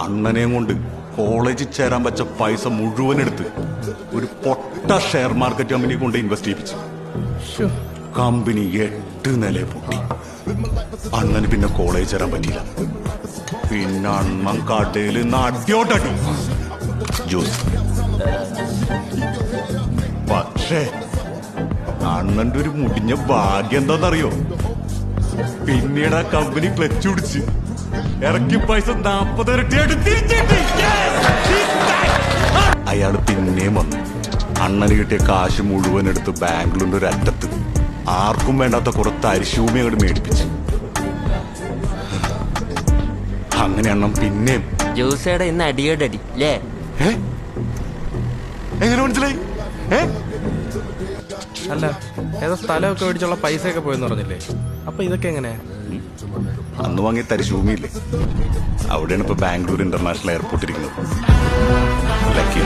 അണ്ണനെയും കൊണ്ട് കോളേജിൽ ചേരാൻ വെച്ച പൈസ മുഴുവൻ എടുത്ത് ഒരു പൊട്ട ഷെയർ മാർക്കറ്റ് കമ്പനി കൊണ്ട് ഇൻവെസ്റ്റ് ചെയ്യിപ്പിച്ചു. കമ്പനി 8 നില പൊട്ടി. അണ്ണന് പിന്നെ കോളേജ് ചേരാൻ പറ്റിയില്ല. പിന്നെ അണ്ണൻ കടയിൽ അടിയോട്ടു ജ്യൂസ്. പക്ഷേ അണ്ണന്റെ ഒരു മുടിഞ്ഞ ഭാഗ്യം എന്താണെന്നറിയോ? പിന്നീട് ആ കമ്പനി ക്ലച്ച് പിടിച്ച് ഇറക്കി പൈസ 40 ഇരട്ടിയായിട്ട് തിരിച്ചിട്ട് അയാള് പിന്നെയും വന്നു. അണ്ണന് കിട്ടിയ കാശ് മുഴുവൻ എടുത്ത് ബാംഗ്ലൂരിന്റെ ഒരു അറ്റത്ത് ആർക്കും വേണ്ടാത്ത കുറച്ച് അരിശൂമി അങ്ങോട്ട് മേടിപ്പിച്ചു. അങ്ങനെ അണ്ണം പിന്നെയും ജ്യൂസേടെ ഇന്ന് അടിയോടടി അല്ലേ? എങ്ങനെ മനസ്സിലായി? അല്ല, ഏതോ സ്ഥലമൊക്കെ മേടിച്ചുള്ള പൈസയൊക്കെ പോയെന്ന് പറഞ്ഞില്ലേ? അപ്പൊ ഇതൊക്കെ എങ്ങനെയാ? അന്ന് വാങ്ങിയ തരിശൂമിയില്ലേ, അവിടെയാണ് ഇപ്പൊ ബാംഗ്ലൂർ ഇന്റർനാഷണൽ എയർപോർട്ട് ഇരിക്കുന്നത്. ലക്കി